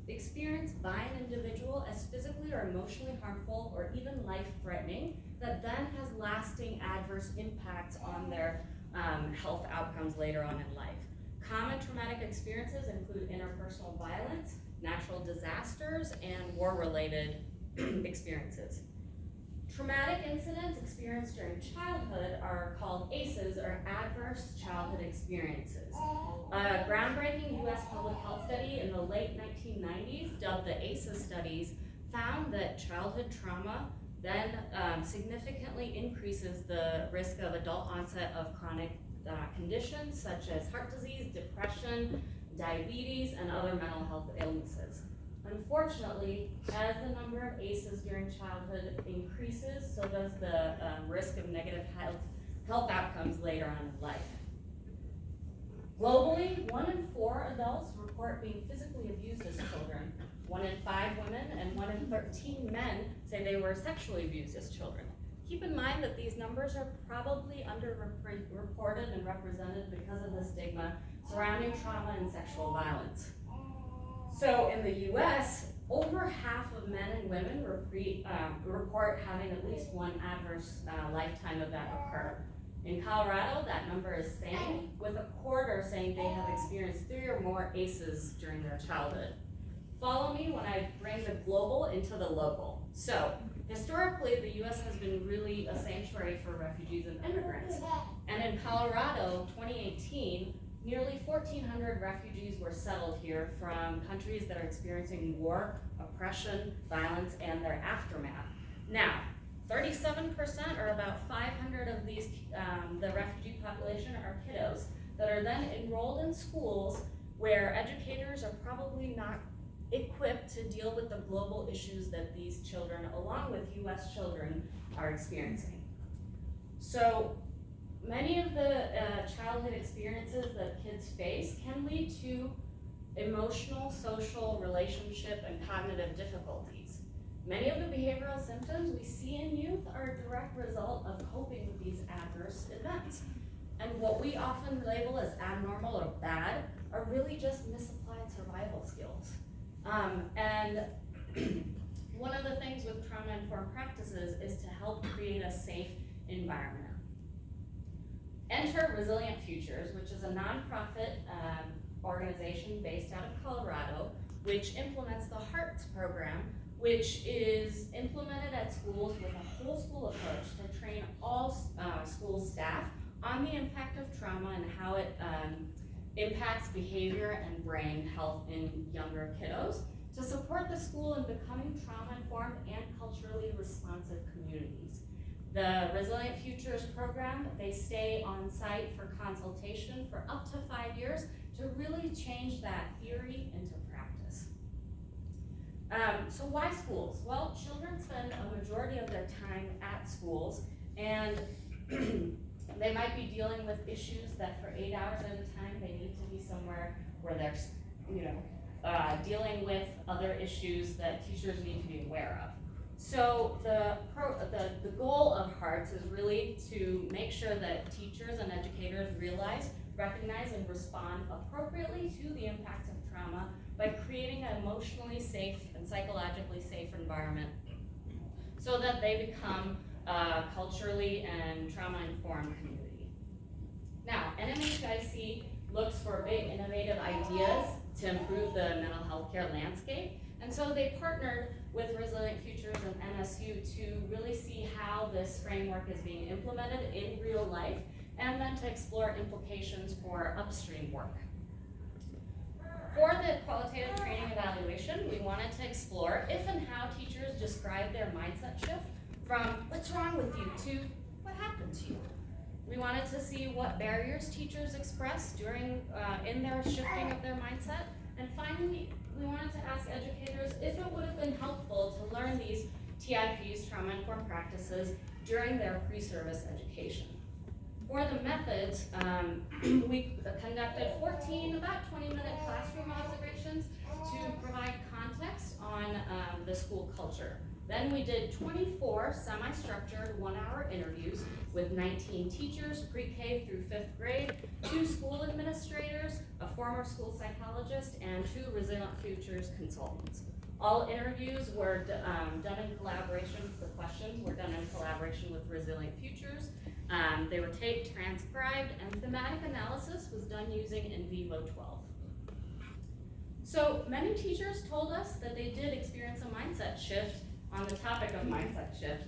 experienced by an individual as physically or emotionally harmful or even life-threatening that then has lasting adverse impacts on their health outcomes later on in life. Common traumatic experiences include interpersonal violence, natural disasters, and war-related experiences. Traumatic incidents experienced during childhood are called ACEs, or Adverse Childhood Experiences. A groundbreaking U.S. public health study in the late 1990s, dubbed the ACEs studies, found that childhood trauma then significantly increases the risk of adult onset of chronic conditions such as heart disease, depression, diabetes, and other mental health illnesses. Unfortunately, as the number of ACEs during childhood increases, so does the risk of negative health outcomes later on in life. Globally, 1 in 4 adults report being physically abused as children. 1 in 5 women and 1 in 13 men say they were sexually abused as children. Keep in mind that these numbers are probably underreported and represented because of the stigma surrounding trauma and sexual violence. So in the US, over half of men and women report having at least one adverse lifetime event occur. In Colorado, that number is same, with a quarter saying they have experienced 3 or more ACEs during their childhood. Follow me when I bring the global into the local. So, historically, the US has been really a sanctuary for refugees and immigrants. And in Colorado, 2018, nearly 1,400 refugees were settled here from countries that are experiencing war, oppression, violence, and their aftermath. Now, 37%, or about 500 of these, the refugee population, are kiddos that are then enrolled in schools where educators are probably not equipped to deal with the global issues that these children, along with US children, are experiencing. So many of the childhood experiences that kids face can lead to emotional, social, relationship, and cognitive difficulties. Many of the behavioral symptoms we see in youth are a direct result of coping with these adverse events. And what we often label as abnormal or bad are really just misapplied survival skills. And one of the things with trauma-informed practices is to help create a safe environment. Enter Resilient Futures, which is a nonprofit organization based out of Colorado, which implements the HEARTS program, which is implemented at schools with a whole school approach to train all school staff on the impact of trauma and how it impacts behavior and brain health in younger kiddos, to support the school in becoming trauma-informed and culturally responsive communities. The Resilient Futures program, they stay on site for consultation for up to 5 years to really change that theory into practice. So why schools? Well, children spend a majority of their time at schools, and they might be dealing with issues that for 8 hours at a time they need to be somewhere where they're, dealing with other issues that teachers need to be aware of. So the goal of HEARTS is really to make sure that teachers and educators realize, recognize, and respond appropriately to the impacts of trauma by creating an emotionally safe and psychologically safe environment so that they become a culturally and trauma-informed community. Now, NMHIC looks for big innovative ideas to improve the mental health care landscape, and so they partnered with Resilient Futures and MSU to really see how this framework is being implemented in real life, and then to explore implications for upstream work. For the qualitative training evaluation, we wanted to explore if and how teachers describe their mindset shift from "what's wrong with you" to "what happened to you." We wanted to see what barriers teachers express during in their shifting of their mindset, and finally, we wanted to ask educators if it would have been helpful to learn these TIPs, trauma-informed practices, during their pre-service education. For the methods, we conducted 14 about 20-minute classroom observations to provide context on the school culture. Then we did 24 semi-structured 1-hour interviews with 19 teachers, pre-K through 5th grade, 2 school administrators, a former school psychologist, and 2 Resilient Futures consultants. All interviews were done in collaboration. The questions were done in collaboration with Resilient Futures. They were taped, transcribed, and thematic analysis was done using NVivo 12. So many teachers told us that they did experience a mindset shift on the topic of mindset shift.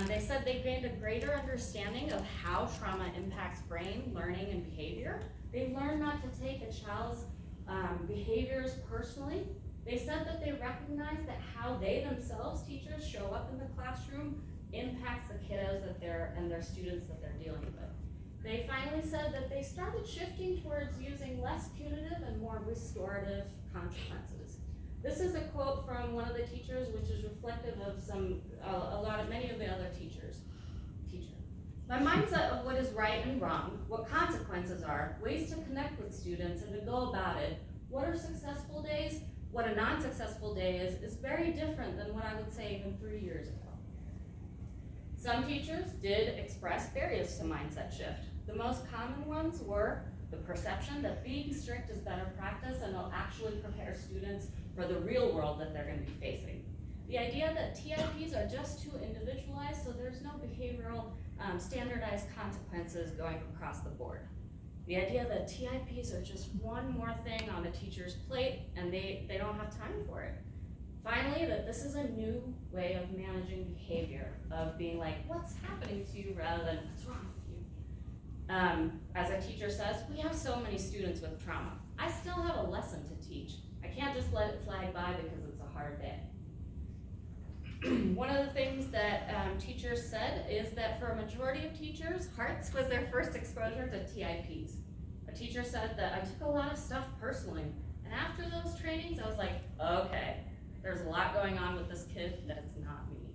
They said they gained a greater understanding of how trauma impacts brain, learning, and behavior. They learned not to take a child's behaviors personally. They said that they recognize that how they themselves, teachers, show up in the classroom impacts the kiddos and their students that they're dealing with. They finally said that they started shifting towards using less punitive and more restorative consequences. This is a quote from one of the teachers, which is reflective of many of the other teachers. My mindset of what is right and wrong, what consequences are, ways to connect with students and to go about it, what are successful days, what a non-successful day is very different than what I would say even 3 years ago. Some teachers did express barriers to mindset shift. The most common ones were the perception that being strict is better practice and will actually prepare students for the real world that they're going to be facing. The idea that TIPs are just too individualized, so there's no behavioral standardized consequences going across the board. The idea that TIPs are just one more thing on a teacher's plate and they don't have time for it. Finally, that this is a new way of managing behavior, of being like, what's happening to you rather than what's wrong with you. As a teacher says, we have so many students with trauma. I still have a lesson to teach. I can't just let it flag by because it's a hard day. One of the things that teachers said is that for a majority of teachers, hearts was their first exposure to TIPs. A teacher said that I took a lot of stuff personally, and after those trainings, I was like, okay, there's a lot going on with this kid that's not me.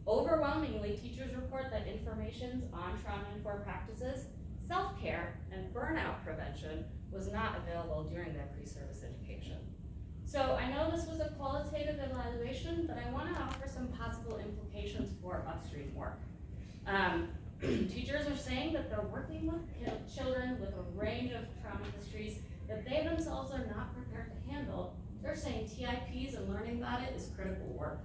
Overwhelmingly, teachers report that information on trauma-informed practices, self-care, and burnout prevention was not available during their pre-service education. So I know this was a qualitative evaluation, but I want to offer some possible implications for upstream work. Teachers are saying that they're working with children with a range of trauma histories that they themselves are not prepared to handle. They're saying TIPs and learning about it is critical work.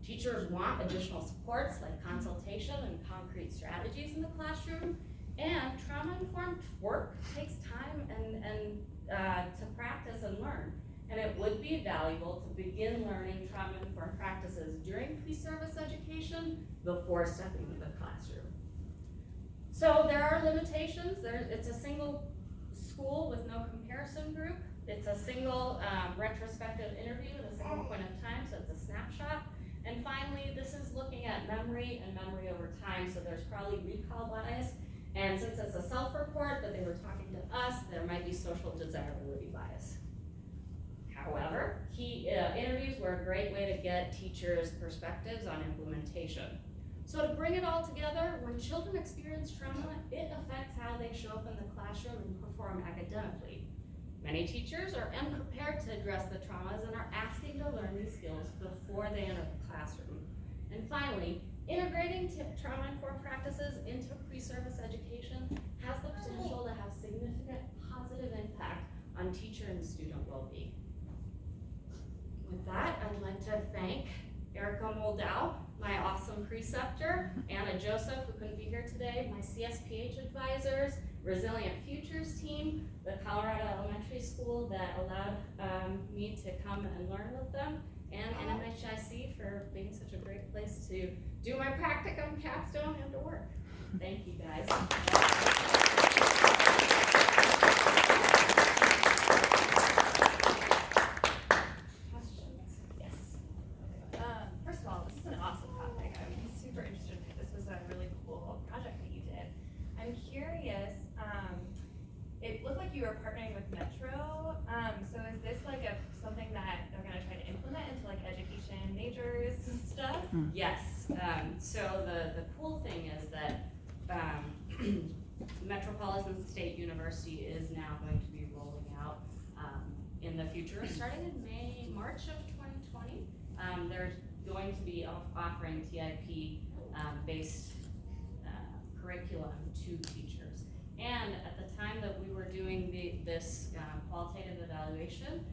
Teachers want additional supports like consultation and concrete strategies in the classroom, and trauma-informed work takes time and to practice and learn. And it would be valuable to begin learning trauma-informed practices during pre-service education before stepping into the classroom. So there are limitations. It's a single school with no comparison group. It's a single retrospective interview at a single point of time, so it's a snapshot. And finally, this is looking at memory and memory over time, so there's probably recall bias. And since it's a self-report, but they were talking to us, there might be social desirability bias. However, interviews were a great way to get teachers' perspectives on implementation. So to bring it all together, when children experience trauma, it affects how they show up in the classroom and perform academically. Many teachers are unprepared to address the traumas and are asking to learn these skills before they enter the classroom. And finally, integrating trauma-informed practices into pre-service education has the potential to have significant positive impact on teacher and student well-being. With that, I'd like to thank Erika, my awesome preceptor, Anna Joseph, who couldn't be here today, my CSPH advisors, Resilient Futures team, the Colorado Elementary School that allowed me to come and learn with them, and NMHIC for being such a great place to do my practicum, Capstone, and to work. Thank you, guys. First of all, this is an awesome topic. I'm super interested in it. This was a really cool project that you did. I'm curious, it looked like you were partnering with Metro. So is this like something that they're gonna try to implement into like education majors and stuff? Yes. So the cool thing is that Metropolitan State University is now going to be rolling out in the future, starting in March of 2020. They're going going to be offering TIP based curriculum to teachers. And at the time that we were doing this qualitative evaluation,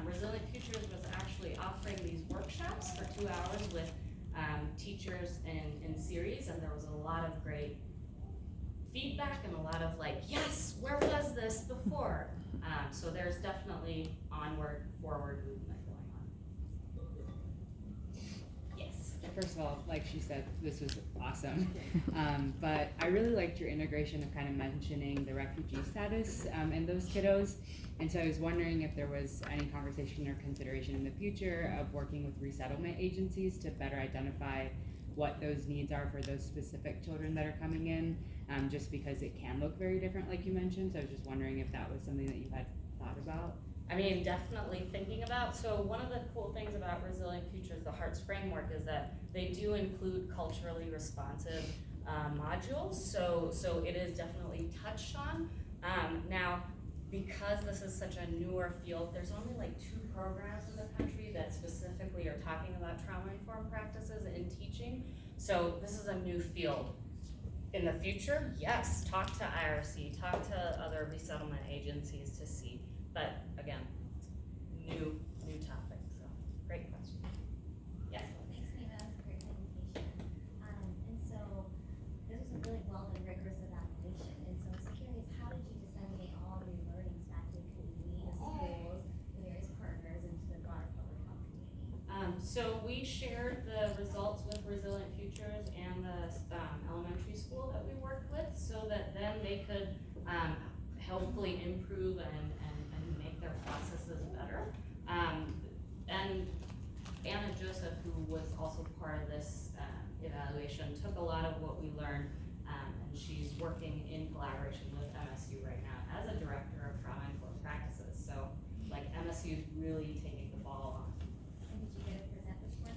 Resilient Futures was actually offering these workshops for 2 hours with teachers in series, and there was a lot of great feedback and a lot of like, yes, where was this before? So there's definitely forward movement going on. Yes. First of all, like she said, this was awesome. But I really liked your integration of kind of mentioning the refugee status in those kiddos. And so I was wondering if there was any conversation or consideration in the future of working with resettlement agencies to better identify what those needs are for those specific children that are coming in, just because it can look very different, like you mentioned. So I was just wondering if that was something that you had thought about. I mean, definitely thinking about. So one of the cool things about Resilient Futures, the Hearts framework, is that they do include culturally responsive modules. So it is definitely touched on. Now, because this is such a newer field, there's only like 2 programs in the country that specifically are talking about trauma-informed practices in teaching. So this is a new field. In the future, yes, talk to IRC, talk to other resettlement agencies to see. But again, new topic, so great question. Yes? Thanks, Nina, that's a great presentation. And so this was a really well done, rigorous evaluation. And so I was curious, how did you disseminate all of your learnings back to the community, the schools, the various partners, and to the broader public health community? So we shared the results with Resilient Futures and the elementary school that we worked with, so that then they could hopefully improve and make their processes better. And Anna Joseph, who was also part of this evaluation, took a lot of what we learned, and she's working in collaboration with MSU right now as a director of trauma-informed practices. So, like, MSU is really taking the ball on. And did you get to present this work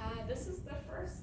elsewhere? This is the first